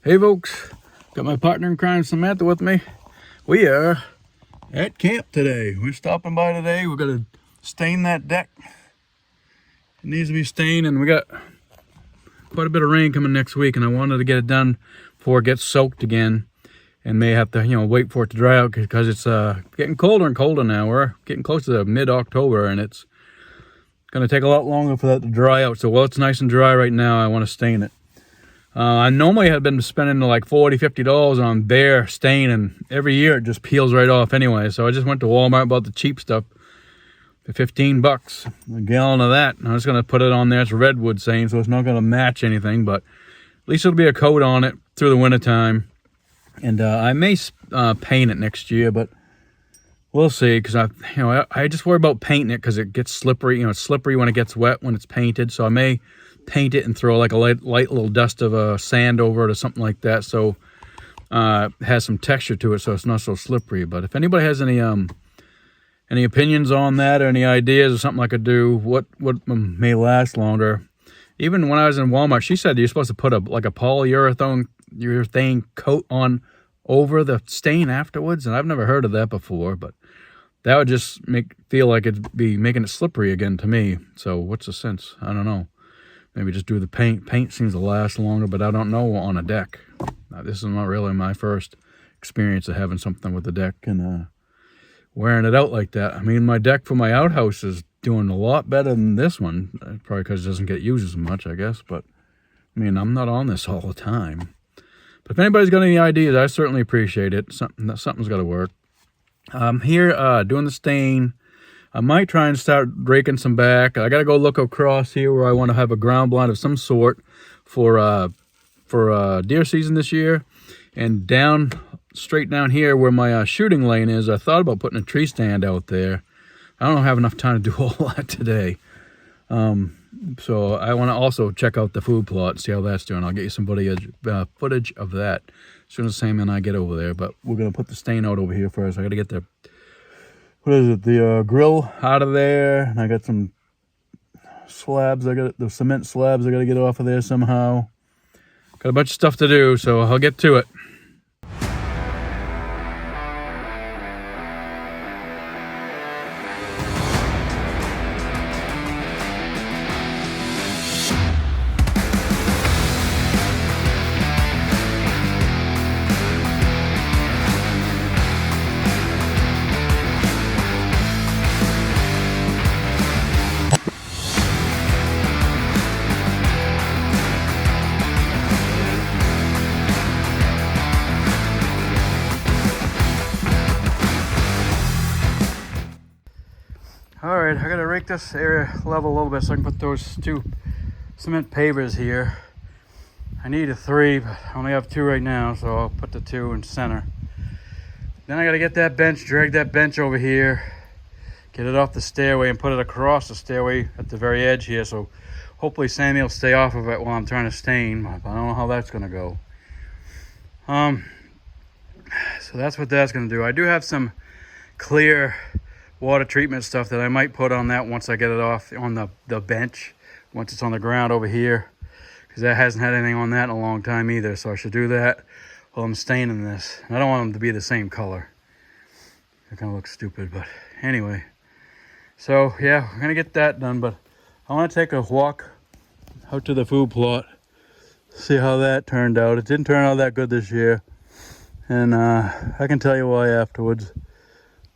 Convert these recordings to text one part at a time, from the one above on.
Hey folks, got my partner in crime Samantha with me. We are at camp today. We're stopping by today. We're gonna stain that deck. It needs to be stained, and we got quite a bit of rain coming next week, and I wanted to get it done before it gets soaked again, and may have to wait for it to dry out because it's getting colder and colder now. We're getting close to mid-October, and it's gonna take a lot longer for that to dry out. So while it's nice and dry right now, I want to stain it. I normally had been spending like $40–50 on bare stain, and every year it just peels right off anyway. So I just went to Walmart, bought the cheap stuff for $15, a gallon of that. And I'm just gonna put it on there. It's redwood stain, so it's not gonna match anything, but at least it'll be a coat on it through the winter time. And I may paint it next year, but we'll see. Because I just worry about painting it because it gets slippery. It's slippery when it gets wet when it's painted. So I may paint it and throw like a light little dust of sand over it or something like that, so it has some texture to it, so it's not so slippery. But if anybody has any opinions on that, or any ideas or something I could do, what may last longer. Even when I was in Walmart, she said you're supposed to put a polyurethane coat on over the stain afterwards, and I've never heard of that before, but that would just feel like it'd be making it slippery again to me. So what's the sense? I don't know. Maybe just do the paint. Paint seems to last longer, but I don't know on a deck. This is not really my first experience of having something with the deck and wearing it out like that. I mean, my deck for my outhouse is doing a lot better than this one. Probably because it doesn't get used as much, I guess. But, I mean, I'm not on this all the time. But if anybody's got any ideas, I certainly appreciate it. Something's got to work. I'm here doing the stain. I might try and start raking some back. I got to go look across here where I want to have a ground blind of some sort for deer season this year. And straight down here where my shooting lane is, I thought about putting a tree stand out there. I don't have enough time to do all that today. So I want to also check out the food plot, see how that's doing. I'll get you some footage of that as soon as Sam and I get over there. But we're going to put the stain out over here first. I got to get the grill out of there, and I got some slabs. I got the cement slabs I got to get off of there somehow. Got a bunch of stuff to do, so I'll get to it. Alright, I gotta rake this area level a little bit so I can put those 2 cement pavers here. I need a 3, but I only have 2 right now, so I'll put the 2 in center. Then I gotta get that bench, drag that bench over here, get it off the stairway and put it across the stairway at the very edge here, so hopefully Sammy will stay off of it while I'm trying to stain, but I don't know how that's gonna go. So that's what that's gonna do. I do have some clear water treatment stuff that I might put on that once I get it off on the bench, once it's on the ground over here, because that hasn't had anything on that in a long time either. So I should do that while I'm staining this. And I don't want them to be the same color. It kind of looks stupid, but anyway. So yeah, we're gonna get that done, but I want to take a walk out to the food plot, see how that turned out. It didn't turn out that good this year, and I can tell you why afterwards.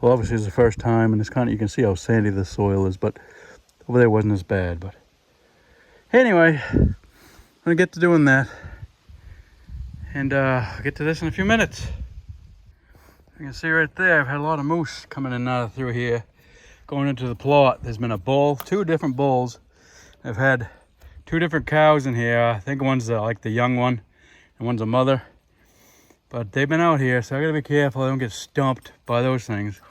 Well, obviously it's the first time, and it's kind of, you can see how sandy the soil is, but over there wasn't as bad. But anyway, I'm gonna get to doing that, and I'll get to this in a few minutes. You can see right there, I've had a lot of moose coming in and out through here, going into the plot. There's been a bull, 2 different bulls. I've had 2 different cows in here. I think one's like the young one, and one's a mother. But they've been out here, so I gotta be careful I don't get stumped by those things.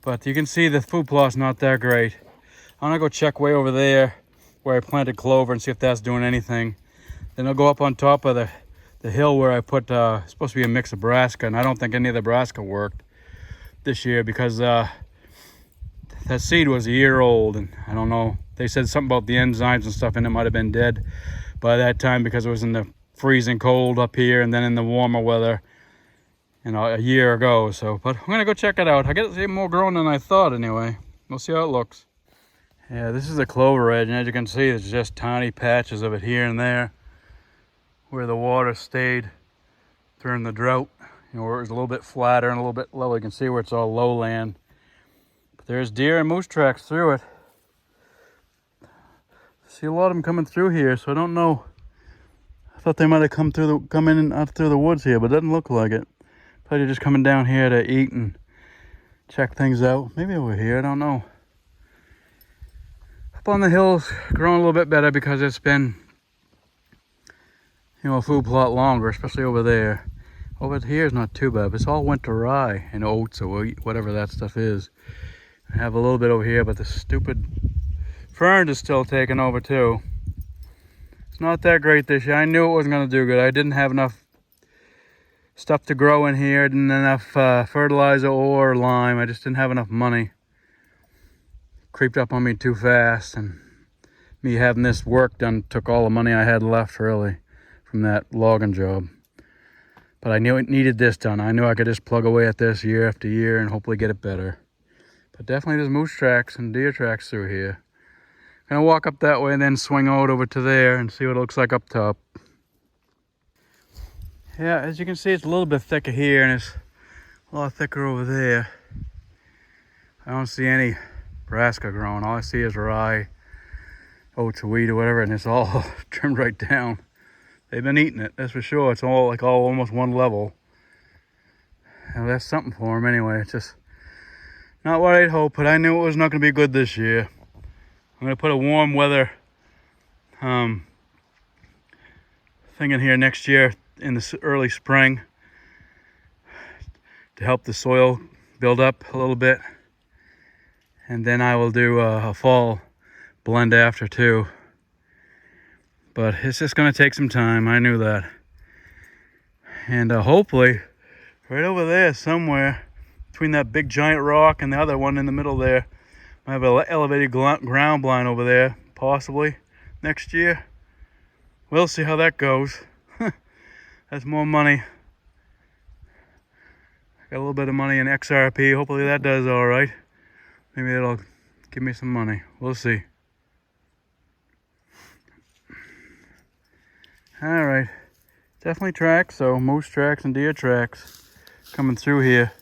But you can see the food plot's not that great. I'm gonna go check way over there where I planted clover and see if that's doing anything. Then I'll go up on top of the hill where I put, it's supposed to be a mix of brassica, and I don't think any of the brassica worked this year because that seed was a year old, and I don't know. They said something about the enzymes and stuff, and it might have been dead by that time because it was in the freezing cold up here and then in the warmer weather, you know, a year ago. So, but I'm gonna go check it out. I get it more growing than I thought anyway. We'll see how it looks. Yeah, this is a clover edge, and as you can see, there's just tiny patches of it here and there where the water stayed during the drought. You know, where it was a little bit flatter and a little bit low. You can see where it's all lowland. But there's deer and moose tracks through it. See a lot of them coming through here, so I don't know. I thought they might have come in and out through the woods here, but it doesn't look like it. Probably they're just coming down here to eat and check things out. Maybe over here, I don't know. Up on the hills, growing a little bit better because it's been, you know, a food plot longer, especially over there. Over here is not too bad, but it's all winter rye and oats or whatever that stuff is. I have a little bit over here, but the stupid fern is still taking over too. It's not that great this year. I knew it wasn't going to do good. I didn't have enough stuff to grow in here. Didn't enough fertilizer or lime. I just didn't have enough money. Creeped up on me too fast, and me having this work done took all the money I had left really from that logging job. But I knew it needed this done. I knew I could just plug away at this year after year and hopefully get it better. But definitely there's moose tracks and deer tracks through here. Gonna walk up that way and then swing out over to there and see what it looks like up top. Yeah, as you can see, it's a little bit thicker here and it's a lot thicker over there. I don't see any brassica growing. All I see is rye, oats or wheat or whatever, and it's all trimmed right down. They've been eating it, that's for sure. It's all like almost one level. And that's something for them anyway. It's just not what I'd hoped, but I knew it was not going to be good this year. I'm going to put a warm weather thing in here next year in the early spring to help the soil build up a little bit. And then I will do a fall blend after too. But it's just going to take some time. I knew that. And hopefully, right over there somewhere, between that big giant rock and the other one in the middle there, I have an elevated ground blind over there, possibly next year. We'll see how that goes. That's more money. Got a little bit of money in XRP. Hopefully that does all right. Maybe it'll give me some money. We'll see. All right, definitely tracks, so moose tracks and deer tracks coming through here.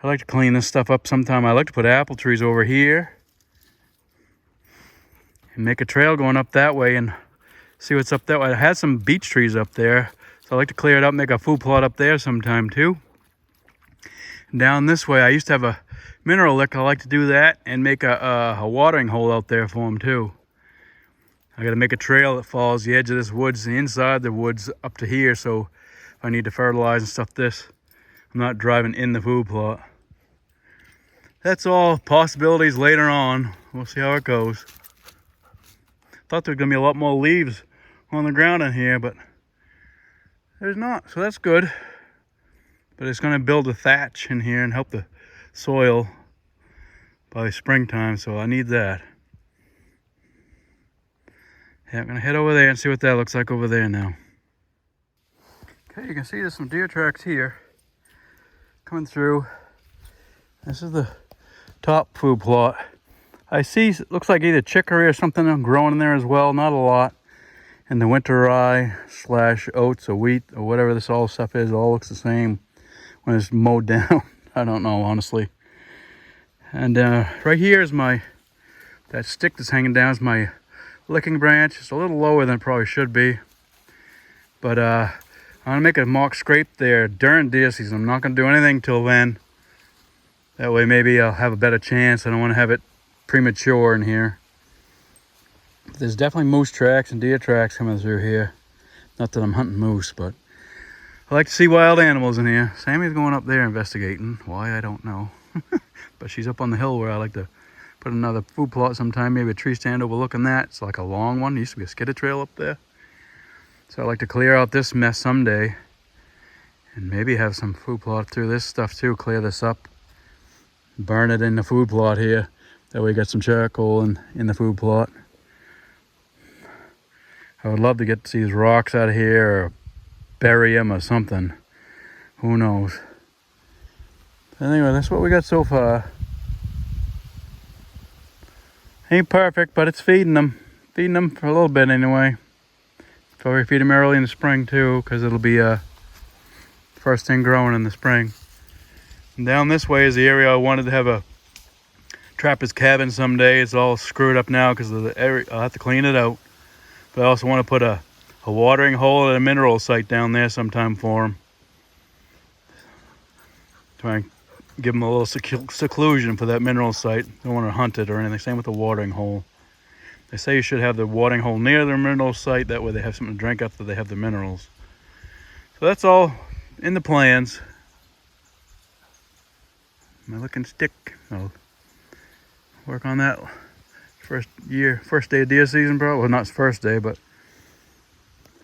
I like to clean this stuff up sometime. I like to put apple trees over here and make a trail going up that way and see what's up that way. I had some beech trees up there, so I like to clear it up, make a food plot up there sometime too. And down this way, I used to have a mineral lick. I like to do that and make a watering hole out there for them too. I got to make a trail that follows the edge of this woods, the inside the woods up to here, so if I need to fertilize and stuff this, I'm not driving in the food plot. That's all possibilities later on. We'll see how it goes. Thought there was going to be a lot more leaves on the ground in here, but there's not, so that's good. But it's going to build a thatch in here and help the soil by springtime, so I need that. Yeah, I'm going to head over there and see what that looks like over there now. Okay, you can see there's some deer tracks here coming through. This is the top food plot. I see, it looks like either chicory or something growing in there as well, not a lot. And the winter rye / oats or wheat or whatever this all stuff is, it all looks the same when it's mowed down. I don't know, honestly. And right here is that stick that's hanging down is my licking branch. It's a little lower than it probably should be, but I'm gonna make a mock scrape there during deer season. I'm not gonna do anything till then. That way maybe I'll have a better chance. I don't want to have it premature in here. But there's definitely moose tracks and deer tracks coming through here. Not that I'm hunting moose, but I like to see wild animals in here. Sammy's going up there investigating. Why, I don't know. But she's up on the hill where I like to put another food plot sometime, maybe a tree stand overlooking that. It's like a long one. There used to be a skidder trail up there. So I like to clear out this mess someday and maybe have some food plot through this stuff too. Clear this up, burn it in the food plot here. That way you got some charcoal in the food plot. I would love to get these rocks out of here or bury them or something. Who knows? Anyway, that's what we got so far. Ain't perfect, but it's feeding them. Feeding them for a little bit anyway. Probably feed them early in the spring too, because it'll be first thing growing in the spring. And down this way is the area I wanted to have a trapper's cabin someday. It's all screwed up now because of the area. I'll have to clean it out. But I also want to put a watering hole and a mineral site down there sometime for them. Try and give them a little seclusion for that mineral site. Don't want to hunt it or anything. Same with the watering hole. They say you should have the watering hole near the mineral site. That way they have something to drink after they have the minerals. So that's all in the plans. My looking stick. I'll work on that first day of deer season, probably. Well, not first day, but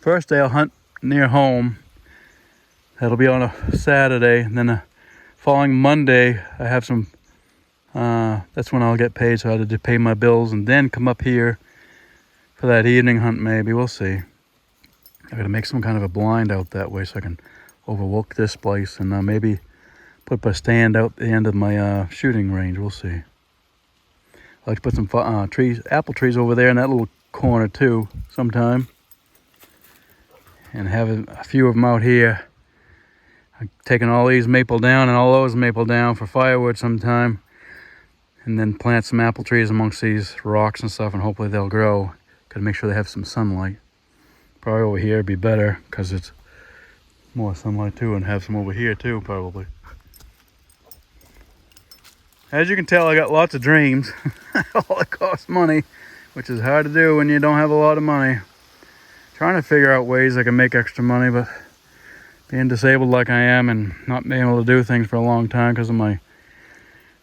first day I'll hunt near home. That'll be on a Saturday, and then the following Monday I have some. That's when I'll get paid, so I have to pay my bills and then come up here for that evening hunt. Maybe we'll see. I gotta make some kind of a blind out that way so I can overlook this place and maybe put a stand out the end of my shooting range. We'll see. I like to put some apple trees over there in that little corner too sometime, and have a few of them out here. I'm taking all these maple down and all those maple down for firewood sometime, and then plant some apple trees amongst these rocks and stuff, and hopefully they'll grow. Gotta make sure they have some sunlight. Probably over here would be better because it's more sunlight too, and have some over here too probably. As you can tell, I got lots of dreams. All it costs money, which is hard to do when you don't have a lot of money. Trying to figure out ways I can make extra money, but being disabled like I am and not being able to do things for a long time because of my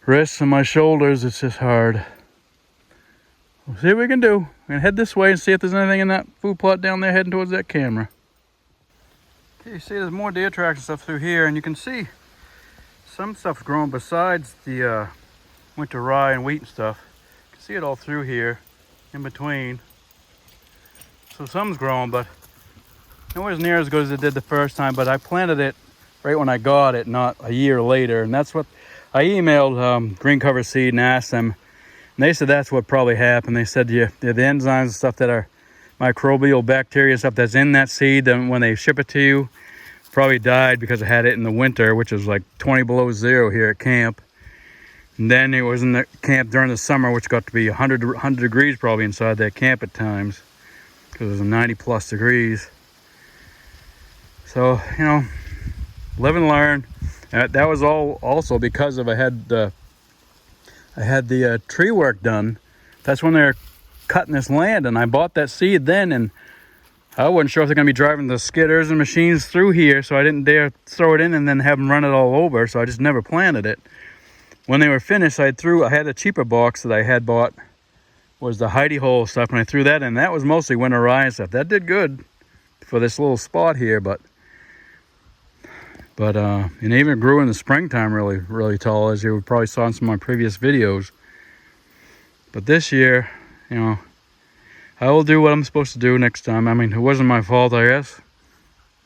wrists and my shoulders, it's just hard. We'll see what we can do. We're gonna head this way and see if there's anything in that food plot down there heading towards that camera. Okay, you see there's more deer tracks and stuff through here, and you can see some stuff's growing besides the winter rye and wheat and stuff. You can see it all through here, in between. So some's growing, but nowhere near as good as it did the first time. But I planted it right when I got it, not a year later. And that's what I emailed Green Cover Seed and asked them. And they said that's what probably happened. They said the enzymes and stuff that are microbial bacteria stuff that's in that seed, then when they ship it to you, probably died because I had it in the winter, which was like 20 below zero here at camp. And then it was in the camp during the summer, which got to be 100 degrees probably inside that camp at times, because it was 90 plus degrees. So, you know, live and learn. That was all also because of I had the tree work done. That's when they're cutting this land, and I bought that seed then, and I wasn't sure if they're going to be driving the skidders and machines through here, so I didn't dare throw it in and then have them run it all over, so I just never planted it. When they were finished, I had a cheaper box that I had bought, was the hidey hole stuff, and I threw that in. That was mostly winter rye and stuff. That did good for this little spot here, but it even grew in the springtime really, really tall, as you probably saw in some of my previous videos. But this year, you know, I will do what I'm supposed to do next time. I mean, it wasn't my fault, I guess.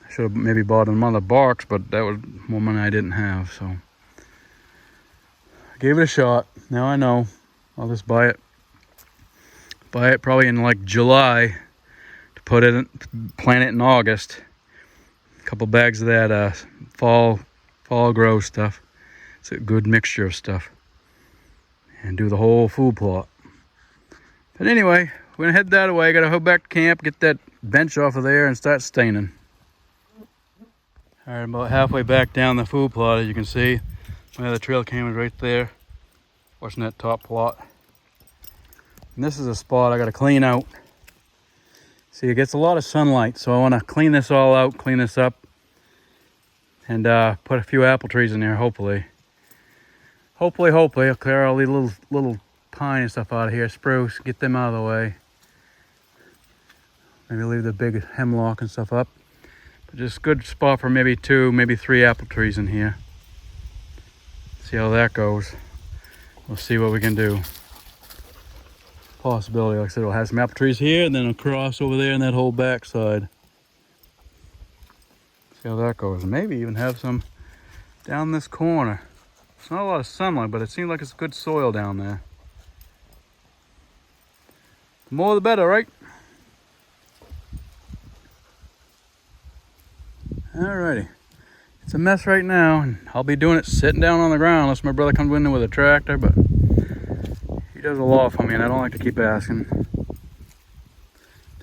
I should have maybe bought another box, but that was more money I didn't have, so I gave it a shot. Now I know. I'll just buy it probably in like July to plant it in August. A couple bags of that fall grow stuff. It's a good mixture of stuff. And do the whole food plot. But anyway, we're gonna head that way. Gotta head back to camp, get that bench off of there, and start staining. All right, about halfway back down the food plot, as you can see, my other trail camera's right there, watching that top plot. And this is a spot I gotta clean out. See, it gets a lot of sunlight, so I wanna clean this all out, clean this up, and put a few apple trees in there, hopefully. Hopefully, I'll clear all these little pine and stuff out of here, spruce, get them out of the way. Maybe leave the big hemlock and stuff up. But just a good spot for maybe 2, maybe 3 apple trees in here. See how that goes. We'll see what we can do. possibility. Like I said, it'll have some apple trees here and then across over there in that whole backside. See how that goes. Maybe even have some down this corner. It's not a lot of sunlight, but it seems like it's good soil down there. The more the better, right? Alrighty. It's a mess right now, and I'll be doing it sitting down on the ground unless my brother comes in there with a tractor, but he does a lot for me and I don't like to keep asking.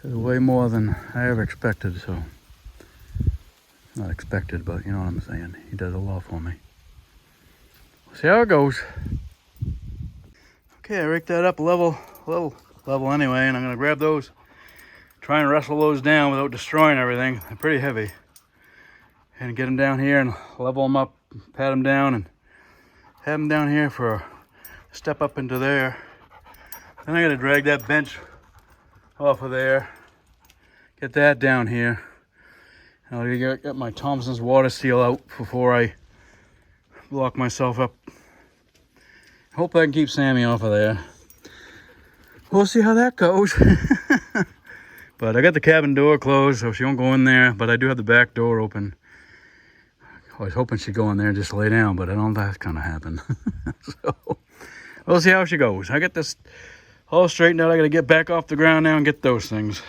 Does way more than I ever expected, so. Not expected, but you know what I'm saying. He does a lot for me. We'll see how it goes. Okay, I raked that up level anyway, and I'm gonna grab those, try and wrestle those down without destroying everything. They're pretty heavy. And get them down here and level them up, pat them down, and have them down here for a step up into there. Then I gotta drag that bench off of there, get that down here. I'll get my Thompson's water seal out before I lock myself up. Hope I can keep Sammy off of there. We'll see how that goes. But I got the cabin door closed, so she won't go in there, but I do have the back door open. I was hoping she'd go in there and just lay down, but I don't think that's gonna happen. So we'll see how she goes. I got this all straightened out. I gotta get back off the ground now and get those things.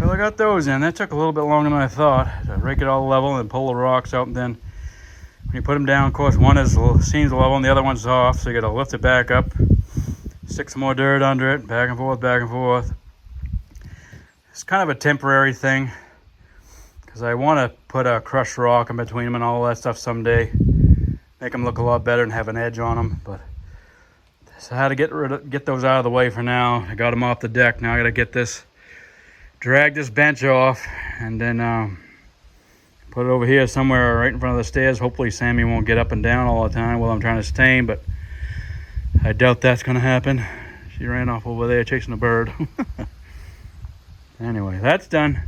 Well, I got those in. That took a little bit longer than I thought. To rake it all level and pull the rocks out, and then when you put them down, of course, one is seems level and the other one's off, so you gotta lift it back up, stick some more dirt under it, back and forth, back and forth. It's kind of a temporary thing, because I want to put a crushed rock in between them and all that stuff someday. Make them look a lot better and have an edge on them. But so I had to get those out of the way for now. I got them off the deck. Now I got to drag this bench off, and then put it over here somewhere right in front of the stairs. Hopefully Sammy won't get up and down all the time while I'm trying to stain, but I doubt that's going to happen. She ran off over there chasing a bird. Anyway, that's done.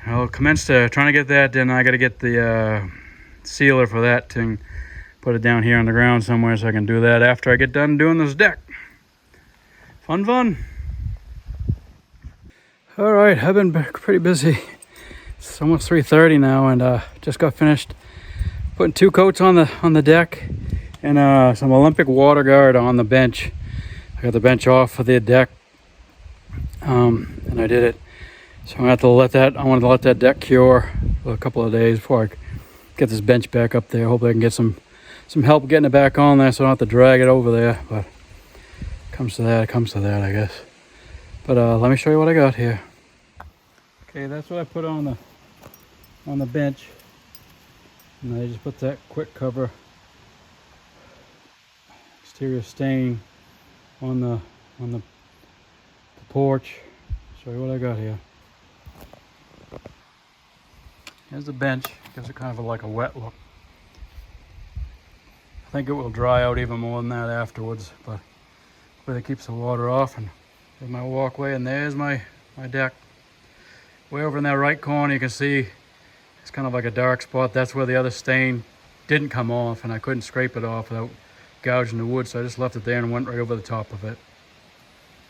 I'll commence to trying to get that. Then I got to get the sealer for that and put it down here on the ground somewhere, so I can do that after I get done doing this deck. Fun. All right, I've been pretty busy. It's almost 3:30 now, and just got finished putting 2 coats on the deck and some Olympic water guard on the bench. I got the bench off of the deck, and I did it. So I'm gonna have to I wanted to let that deck cure for a couple of days before I get this bench back up there. Hopefully I can get some help getting it back on there, so I don't have to drag it over there. But comes to that, I guess. But let me show you what I got here. Okay, that's what I put on the bench, and I just put that quick cover exterior stain on the porch. Show you what I got here. Here's the bench. Gives it kind of like a wet look. I think it will dry out even more than that afterwards, but it keeps the water off. And there's my walkway, and there's my deck. Way over in that right corner, you can see it's kind of like a dark spot. That's where the other stain didn't come off, and I couldn't scrape it off without gouging the wood, so I just left it there and went right over the top of it.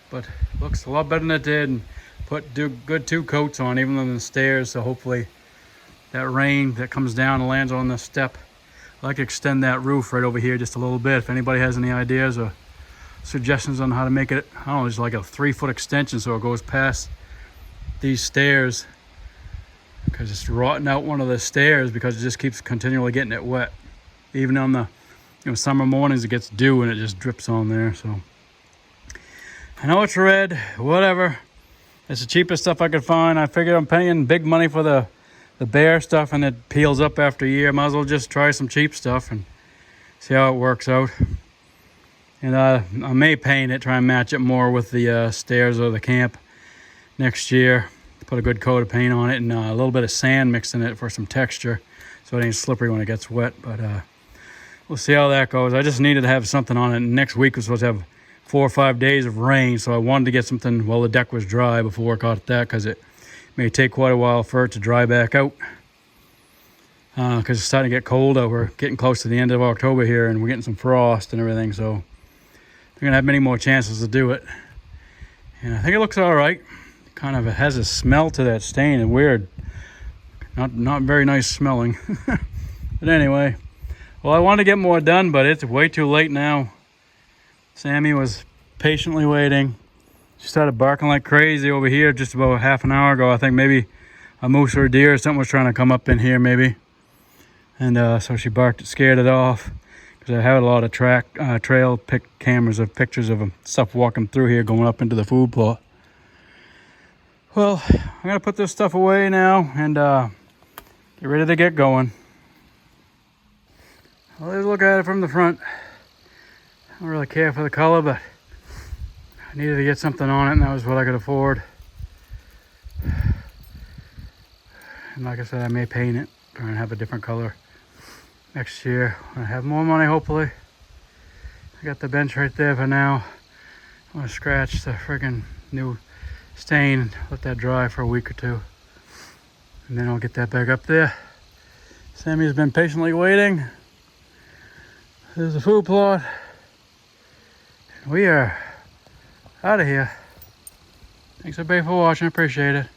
But it looks a lot better than it did, and put good 2 coats on, even on the stairs, so hopefully that rain that comes down and lands on the step. I'd like to extend that roof right over here just a little bit. If anybody has any ideas or suggestions on how to make it, I don't know, it's like a 3-foot extension so it goes past these stairs, because it's rotting out one of the stairs because it just keeps continually getting it wet. Even on the summer mornings, it gets dew and it just drips on there. So I know it's red, whatever. It's the cheapest stuff I could find. I figured I'm paying big money for the bare stuff, and it peels up after a year. Might as well just try some cheap stuff and see how it works out. And I may paint it, try and match it more with the stairs of the camp next year. Put a good coat of paint on it and a little bit of sand mixed in it for some texture, so it ain't slippery when it gets wet. But we'll see how that goes. I just needed to have something on it. Next week we're supposed to have 4 or 5 days of rain, so I wanted to get something while the deck was dry before I caught that, because it may take quite a while for it to dry back out, because it's starting to get cold. We're getting close to the end of October here, and we're getting some frost and everything, so you're gonna have many more chances to do it. And I think it looks all right. Kind of has a smell to that stain, and weird. Not very nice smelling. But anyway, well, I wanted to get more done, but it's way too late now. Sammy was patiently waiting. She started barking like crazy over here just about half an hour ago. I think maybe a moose or a deer or something was trying to come up in here maybe. And so she barked, scared it off. Because I have a lot of trail cameras of pictures of stuff walking through here going up into the food plot. Well, I'm going to put this stuff away now and get ready to get going. Well, let's look at it from the front. I don't really care for the color, but I needed to get something on it, and that was what I could afford. And like I said, I may paint it, try and have a different color next year when I have more money, hopefully. I got the bench right there for now. I'm gonna scratch the friggin' new stain, let that dry for a week or two, and then I'll get that back up there. Sammy's been patiently waiting. There's the food plot. We are out of here. Thanks everybody for watching. Appreciate it.